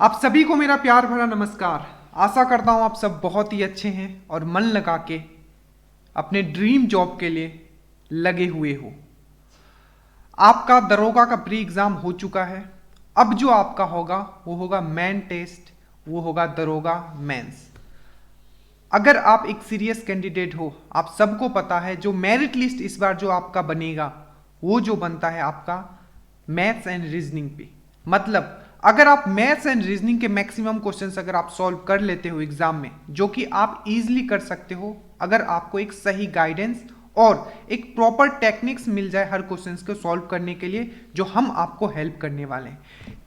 आप सभी को मेरा प्यार भरा नमस्कार। आशा करता हूँ आप सब बहुत ही अच्छे हैं और मन लगा के अपने ड्रीम जॉब के लिए लगे हुए हो। आपका दरोगा का प्री एग्ज़ाम हो चुका है। अब जो आपका होगा वो होगा मेन टेस्ट, वो होगा दरोगा मेंस। अगर आप एक सीरियस कैंडिडेट हो, आप सबको पता है जो मेरिट लिस्ट इस बार जो आपका बनेगा वो जो बनता है आपका मैथ्स एंड रीजनिंग पे। मतलब अगर आप मैथ्स एंड रीजनिंग के मैक्सिमम क्वेश्चंस अगर आप सॉल्व कर लेते हो एग्जाम में, जो कि आप इजीली कर सकते हो अगर आपको एक सही गाइडेंस और एक प्रॉपर टेक्निक्स मिल जाए हर क्वेश्चंस को सॉल्व करने के लिए, जो हम आपको हेल्प करने वाले हैं।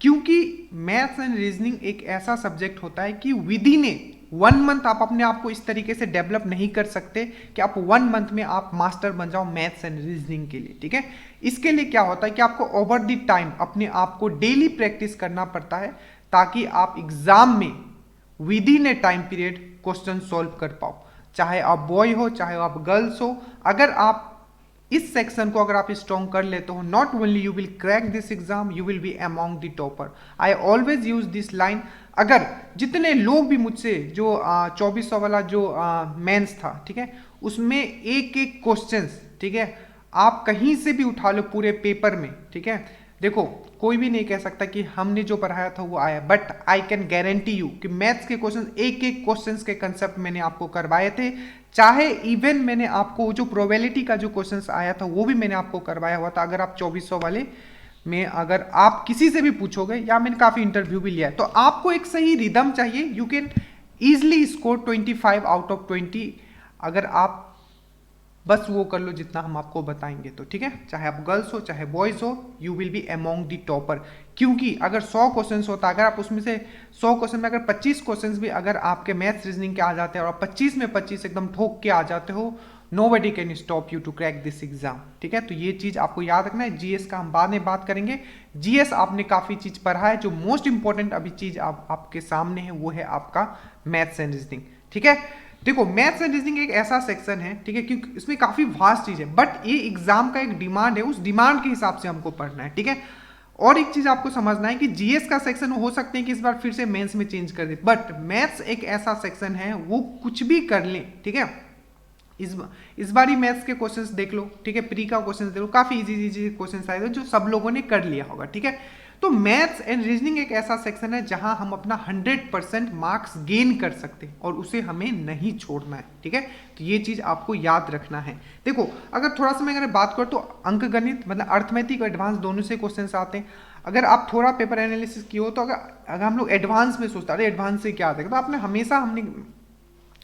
क्योंकि मैथ्स एंड रीजनिंग एक ऐसा सब्जेक्ट होता है कि विद इन ए 1 मंथ आप अपने आप को इस तरीके से डेवलप नहीं कर सकते कि आप 1 मंथ में आप मास्टर बन जाओ मैथ्स एंड रीजनिंग के लिए। ठीक है, इसके लिए क्या होता है कि आपको ओवर द टाइम अपने आप को डेली प्रैक्टिस करना पड़ता है, ताकि आप एग्जाम में with in A time period question solve कर पाओ। चाहे आप बॉय हो चाहे आप गर्ल्स हो, अगर आप इस सेक्शन को अगर आप स्ट्रॉन्ग कर लेते हो, not only you will crack this exam, you will be among the topper. I always use this line. अगर जितने लोग भी मुझसे जो 2400 वाला जो मेंस था, ठीक है, उसमें एक एक क्वेश्चंस, ठीक है, आप कहीं से भी उठा लो पूरे पेपर में, ठीक है, देखो कोई भी नहीं कह सकता कि हमने जो पढ़ाया था वो आया, but I can guarantee you कि मैथ्स के क्वेश्चन एक एक क्वेश्चंस के कंसेप्ट मैंने आपको करवाए थे। चाहे इवन मैंने आपको जो प्रोबेबिलिटी का जो क्वेश्चंस आया था वो भी मैंने आपको करवाया हुआ था। अगर आप 2400 वाले में अगर आप किसी से भी पूछोगे, या मैंने काफ़ी इंटरव्यू भी लिया है, तो आपको एक सही रिदम चाहिए। You can easily score 25 out of 20 अगर आप बस वो कर लो जितना हम आपको बताएंगे तो। ठीक है, चाहे आप गर्ल्स हो चाहे बॉयज हो, you will be among the topper. क्योंकि अगर 100 क्वेश्चन होता, अगर आप उसमें से 100 क्वेश्चन में अगर 25 क्वेश्चन भी अगर आपके मैथ्स रीजनिंग के आ जाते हैं और आप 25 में 25 एकदम ठोक के आ जाते हो, nobody can stop you to crack this exam. ठीक है, तो ये चीज आपको याद रखना है। जीएस का हम बाद में बात करेंगे। जीएस आपने काफी चीज पढ़ा है, जो मोस्ट इंपॉर्टेंट अभी चीज आपके सामने है वो है आपका मैथ्स एंड रीजनिंग। ठीक है, देखो मैथ्स एंड रीजनिंग एक ऐसा सेक्शन है, ठीक है, क्योंकि इसमें काफी वास्ट चीज है, बट ये एग्जाम का एक डिमांड है, उस डिमांड के हिसाब से हमको पढ़ना है। ठीक है, और एक चीज आपको समझना है कि जीएस का सेक्शन हो सकते हैं कि इस बार फिर से मेंस में चेंज कर दे, बट मैथ्स एक ऐसा सेक्शन है वो कुछ भी कर ले। ठीक है, इस बार ही मैथ्स के क्वेश्चंस देख लो, ठीक है, प्री का क्वेश्चंस देख लो, काफी इजी इजी क्वेश्चंस आए थे जो सब लोगों ने कर लिया होगा। ठीक है, तो मैथ्स एंड रीजनिंग एक ऐसा सेक्शन है जहां हम अपना 100% मार्क्स गेन कर सकते हैं और उसे हमें नहीं छोड़ना है। ठीक है, तो ये चीज आपको याद रखना है। देखो अगर थोड़ा सा मैं अगर बात करूं तो अंक गणित मतलब अर्थमेटिक और एडवांस दोनों से क्वेश्चंस आते हैं। अगर आप थोड़ा पेपर एनालिसिस किए हो तो अगर हम लोग एडवांस में सोचते अरे एडवांस से क्या आता है, तो आपने हमेशा हमने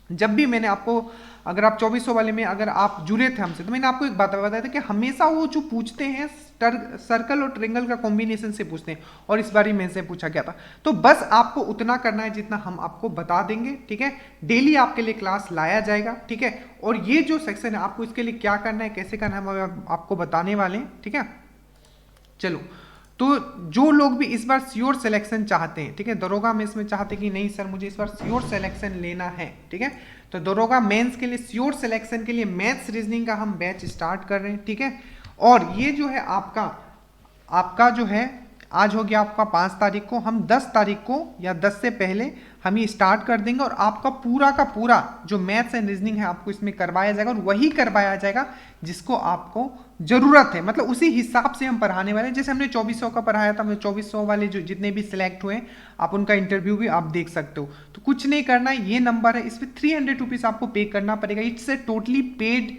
जब भी मैंने आपको अगर आप 2400 वाले में अगर आप जुड़े थे हमसे, तो मैंने आपको एक बात बताया था कि हमेशा वो जो पूछते हैं सर्कल और ट्रेंगल का कॉम्बिनेशन से पूछते हैं, और इस बार ही मेरे से पूछा गया था। तो बस आपको उतना करना है जितना हम आपको बता देंगे। ठीक है, डेली आपके लिए क्लास लाया जाएगा। ठीक है, और ये जो सेक्शन है आपको इसके लिए क्या करना है कैसे करना है हम आपको बताने वाले हैं। ठीक है, चलो तो जो लोग भी इस बार श्योर सिलेक्शन चाहते हैं, ठीक है, दरोगा मेंस में चाहते हैं कि नहीं सर मुझे इस बार श्योर सिलेक्शन लेना है, ठीक है, तो दरोगा मेंस के लिए श्योर सिलेक्शन के लिए मैथ्स रीजनिंग का हम बैच स्टार्ट कर रहे हैं। ठीक है, और ये जो है आपका जो है आज हो गया आपका 5 तारीख को, हम 10 तारीख को या 10 से पहले हम ये स्टार्ट कर देंगे, और आपका पूरा का पूरा जो मैथ्स एंड रीजनिंग है आपको इसमें करवाया जाएगा, और वही करवाया जाएगा जिसको आपको जरूरत है। मतलब उसी हिसाब से हम पढ़ाने वाले हैं। जैसे हमने 2400 का पढ़ाया था, हमने 2400 वाले जो जितने भी सिलेक्ट हुए आप उनका इंटरव्यू भी आप देख सकते हो। तो कुछ नहीं करना है, ये नंबर है, इस पर 300 रुपीज आपको पे करना पड़ेगा। इट्स ए टोटली पेड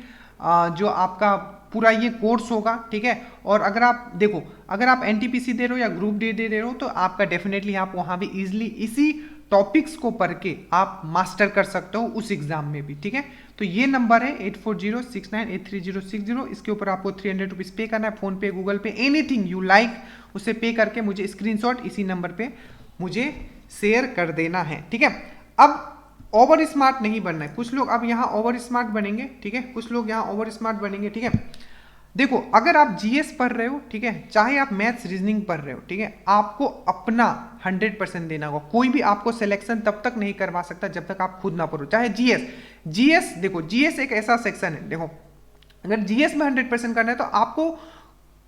जो आपका पूरा ये कोर्स होगा। ठीक है, और अगर आप देखो अगर आप एनटीपीसी दे रहे हो या ग्रुप डी दे रहे हो तो आपका डेफिनेटली आप वहां भी इजिली इसी टॉपिक्स को पढ़ के आप मास्टर कर सकते हो उस एग्जाम में भी। ठीक है, तो ये नंबर है 8406983060। इसके ऊपर आपको 300 रुपीज पे करना है, फोन पे Google pay anything you like, उसे पे करके मुझे स्क्रीनशॉट इसी नंबर पे मुझे शेयर कर देना है। ठीक है, अब ओवर स्मार्ट नहीं बनना है। कुछ लोग अब यहाँ ओवर स्मार्ट बनेंगे, ठीक है, कुछ लोग यहाँ ओवर स्मार्ट बनेंगे। ठीक है, देखो अगर आप जीएस पढ़ रहे हो, ठीक है, चाहे आप मैथ्स रीजनिंग पढ़ रहे हो, ठीक है, आपको अपना 100% देना होगा। कोई भी आपको सिलेक्शन तब तक नहीं करवा सकता जब तक आप खुद ना पढ़ो। चाहे जीएस देखो जीएस एक ऐसा सेक्शन है, देखो अगर जीएस में 100% करना है तो आपको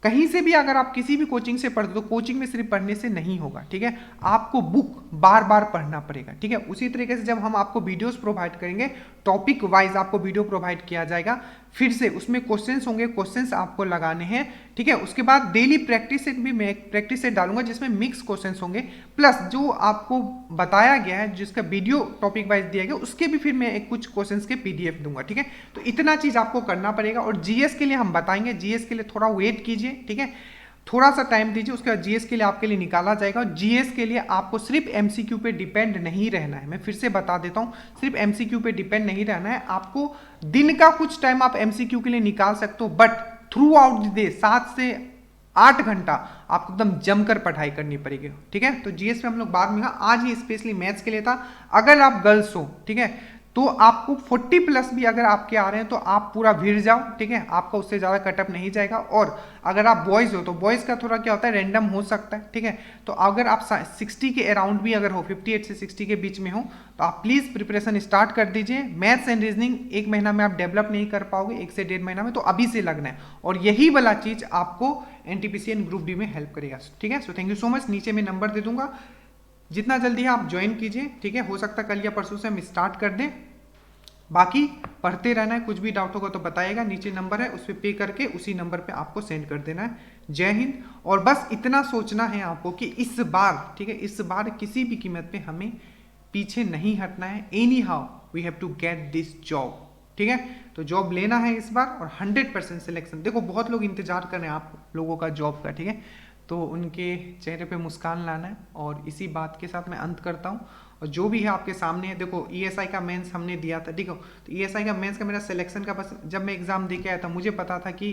कहीं से भी अगर आप किसी भी कोचिंग से पढ़ते हो तो कोचिंग में सिर्फ पढ़ने से नहीं होगा, ठीक है, आपको बुक बार बार पढ़ना पड़ेगा, ठीक है। उसी तरीके से जब हम आपको वीडियोस प्रोवाइड करेंगे, टॉपिक वाइज आपको वीडियो प्रोवाइड किया जाएगा, फिर से उसमें क्वेश्चंस होंगे, क्वेश्चंस आपको लगाने हैं, ठीक है। उसके बाद डेली प्रैक्टिस सेट भी मैं प्रैक्टिस सेट डालूंगा जिसमें मिक्स क्वेश्चंस होंगे, प्लस जो आपको बताया गया है जिसका वीडियो टॉपिक वाइज दिया गया उसके भी फिर मैं एक कुछ क्वेश्चंस के पीडीएफ दूंगा, ठीक है। तो इतना चीज आपको करना पड़ेगा। और जीएस के लिए हम बताएंगे, जीएस के लिए थोड़ा वेट कीजिए, ठीक है, थोड़ा सा टाइम दीजिए, उसके बाद जीएस के लिए आपके लिए निकाला जाएगा। और जीएस के लिए आपको सिर्फ एमसीक्यू पे डिपेंड नहीं रहना है, मैं फिर से बता देता हूं, सिर्फ एमसीक्यू पे डिपेंड नहीं रहना है, आपको दिन का कुछ टाइम आप एमसीक्यू के लिए निकाल सकते हो, but through out the day 7 से 8 घंटा आपको एकदम जमकर पढ़ाई करनी पड़ेगी, ठीक है। तो जीएस पे हम लोग बाद में, आज ही स्पेशली मैथ्स के लिए था। अगर आप गर्ल्स हो, ठीक है, तो आपको 40+ भी अगर आपके आ रहे हैं तो आप पूरा भिड़ जाओ, ठीक है, आपका उससे ज़्यादा कटअप नहीं जाएगा। और अगर आप बॉयज़ हो तो बॉयज़ का थोड़ा क्या होता है, रैंडम हो सकता है, ठीक है। तो अगर आप 60 के अराउंड भी अगर हो, 58 से 60 के बीच में हो, तो आप प्लीज़ प्रिपरेशन स्टार्ट कर दीजिए। मैथ्स एंड रीजनिंग 1 महीना में आप डेवलप नहीं कर पाओगे, 1 से 1.5 महीना में, तो अभी से लगना है। और यही वाला चीज़ आपको एनटीपीसी एंड ग्रुप डी में हेल्प करेगा, ठीक है। So thank you so much. नीचे में नंबर दे दूंगा, जितना जल्दी है आप ज्वाइन कीजिए, ठीक है। हो सकता है कल या परसों से हम स्टार्ट कर दें, बाकी पढ़ते रहना है। कुछ भी डाउट होगा तो बताइएगा, नीचे नंबर है उस पर पे करके उसी नंबर पे आपको सेंड कर देना है। जय हिंद। और बस इतना सोचना है आपको कि इस बार, ठीक है, इस बार किसी भी कीमत पे हमें पीछे नहीं हटना है। Anyhow we have to get this job, ठीक है। तो जॉब लेना है इस बार और 100% सिलेक्शन। देखो बहुत लोग इंतजार कर रहे हैं आप लोगों का जॉब का, ठीक है, तो उनके चेहरे पे मुस्कान लाना है। और इसी बात के साथ मैं अंत करता हूँ। और जो भी है आपके सामने है, देखो ईएसआई का मेंस हमने दिया था, ठीक है, तो ईएसआई का मेंस का मेरा सिलेक्शन का बस जब मैं एग्जाम दे के आया था मुझे पता था कि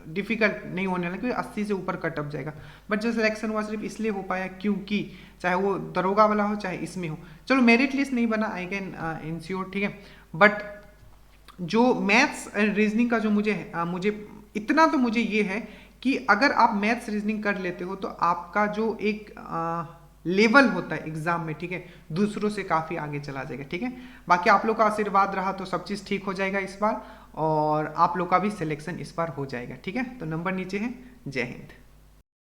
डिफिकल्ट नहीं होने वाला, क्योंकि 80 से ऊपर कटअप जाएगा। बट जो सिलेक्शन हुआ सिर्फ इसलिए हो पाया क्योंकि चाहे वो दरोगा वाला हो चाहे इसमें हो, चलो मेरिट लिस्ट नहीं बना, आई कैन इंश्योर, ठीक है। बट जो मैथ्स एंड रीजनिंग का जो मुझे इतना तो मुझे ये है कि अगर आप मैथ्स रीजनिंग कर लेते हो तो आपका जो एक लेवल होता है एग्जाम में, ठीक है, दूसरों से काफी आगे चला जाएगा, ठीक है। बाकी आप लोग का आशीर्वाद रहा तो सब चीज ठीक हो जाएगा इस बार, और आप लोग का भी सिलेक्शन इस बार हो जाएगा, ठीक है। तो नंबर नीचे है। जय हिंद।